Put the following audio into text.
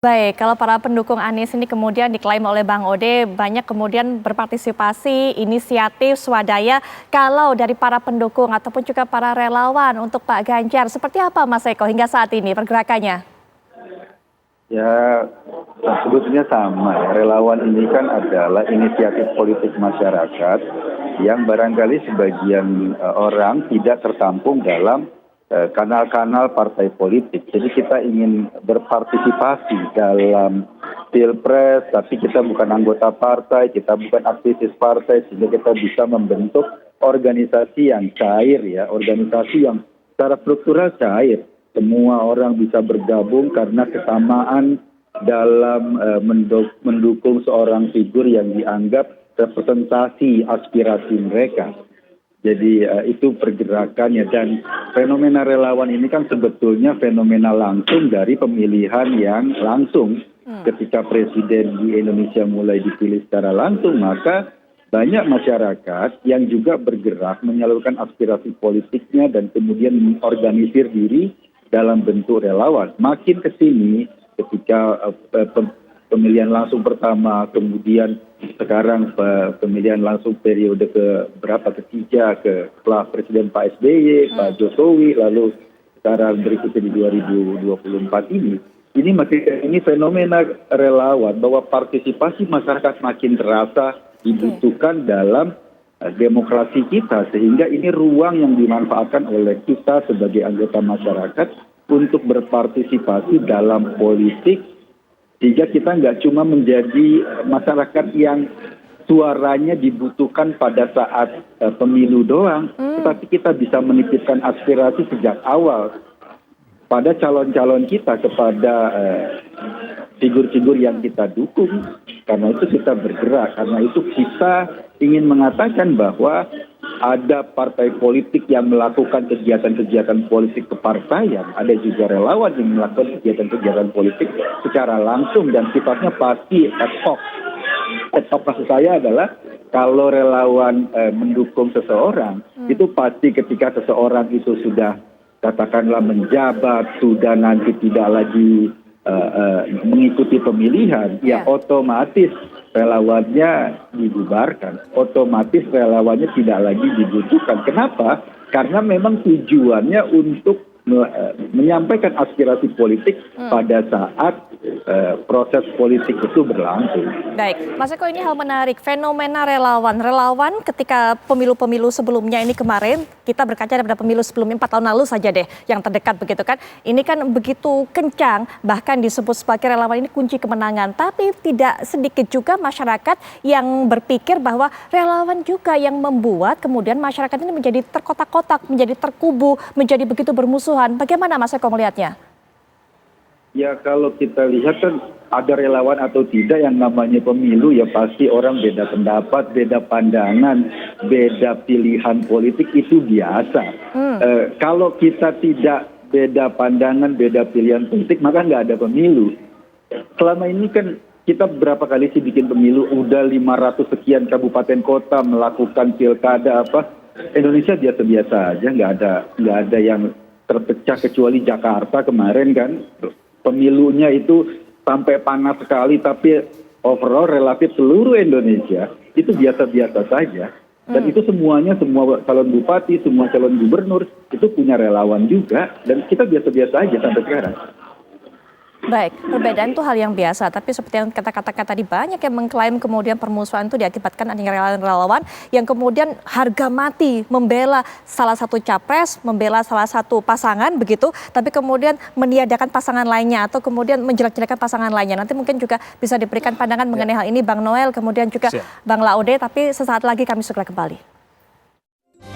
Baik, kalau para pendukung Anies ini kemudian diklaim oleh Bang Ode banyak kemudian berpartisipasi, inisiatif, swadaya. Kalau dari para pendukung ataupun juga para relawan untuk Pak Ganjar, seperti apa Mas Eko hingga saat ini pergerakannya? Ya, sebetulnya sama ya. Relawan ini kan adalah inisiatif politik masyarakat yang barangkali sebagian orang tidak tertampung dalam kanal-kanal partai politik. Jadi kita ingin berpartisipasi dalam pilpres, tapi kita bukan anggota partai, kita bukan aktivis partai, sehingga kita bisa membentuk organisasi yang cair ya, organisasi yang secara struktural cair. Semua orang bisa bergabung karena kesamaan dalam mendukung seorang figur yang dianggap representasi aspirasi mereka. Jadi itu pergerakannya, dan fenomena relawan ini kan sebetulnya fenomena langsung dari pemilihan yang langsung. Ketika presiden di Indonesia mulai dipilih secara langsung, maka banyak masyarakat yang juga bergerak menyalurkan aspirasi politiknya dan kemudian mengorganisir diri dalam bentuk relawan. Makin ke sini ketika pemilihan langsung pertama, kemudian sekarang pemilihan langsung periode ketiga setelah Presiden Pak SBY, Pak Jokowi, lalu sekarang berikutnya di 2024 ini fenomena relawan bahwa partisipasi masyarakat makin terasa dibutuhkan dalam demokrasi kita, sehingga ini ruang yang dimanfaatkan oleh kita sebagai anggota masyarakat untuk berpartisipasi dalam politik, sehingga kita nggak cuma menjadi masyarakat yang suaranya dibutuhkan pada saat pemilu doang, tetapi kita bisa menitipkan aspirasi sejak awal pada calon-calon kita, kepada figur-figur yang kita dukung. Karena itu kita bergerak, karena itu kita ingin mengatakan bahwa ada partai politik yang melakukan kegiatan-kegiatan politik kepartaian, ada juga relawan yang melakukan kegiatan-kegiatan politik secara langsung dan sifatnya pasti ad hoc. Ad hoc maksud saya adalah kalau relawan mendukung seseorang, itu pasti ketika seseorang itu sudah katakanlah menjabat, sudah nanti tidak lagi mengikuti pemilihan, ya otomatis relawannya dibubarkan, otomatis relawannya tidak lagi dibutuhkan. Kenapa? Karena memang tujuannya untuk menyampaikan aspirasi politik pada saat proses politik itu berlangsung. Baik, Mas Eko, ini hal menarik, fenomena relawan ketika pemilu-pemilu sebelumnya ini kemarin, kita berkaca daripada pemilu sebelumnya 4 tahun lalu saja deh, yang terdekat begitu kan, ini kan begitu kencang, bahkan disebut sebagai relawan ini kunci kemenangan, tapi tidak sedikit juga masyarakat yang berpikir bahwa relawan juga yang membuat kemudian masyarakat ini menjadi terkotak-kotak, menjadi terkubu, menjadi begitu bermusuhan. Bagaimana Mas Eko melihatnya? Ya kalau kita lihat kan ada relawan atau tidak, yang namanya pemilu ya pasti orang beda pendapat, beda pandangan, beda pilihan politik, itu biasa. Kalau kita tidak beda pandangan, beda pilihan politik, maka nggak ada pemilu. Selama ini kan kita berapa kali sih bikin pemilu, udah 500 sekian kabupaten kota melakukan pilkada apa. Indonesia biasa-biasa aja, nggak ada yang terpecah kecuali Jakarta kemarin kan. Pemilunya itu sampai panas sekali, tapi overall relatif seluruh Indonesia itu biasa-biasa saja. Dan itu semuanya, semua calon bupati, semua calon gubernur itu punya relawan juga, dan kita biasa-biasa aja sampai sekarang. Baik, perbedaan itu hal yang biasa, tapi seperti yang kata-kata tadi banyak yang mengklaim kemudian permusuhan itu diakibatkan adanya relawan-relawan yang kemudian harga mati membela salah satu capres, membela salah satu pasangan begitu, tapi kemudian meniadakan pasangan lainnya atau kemudian menjelek-jelekan pasangan lainnya. Nanti mungkin juga bisa diberikan pandangan mengenai hal ini Bang Noel, kemudian juga Bang Laude, tapi sesaat lagi kami segera kembali.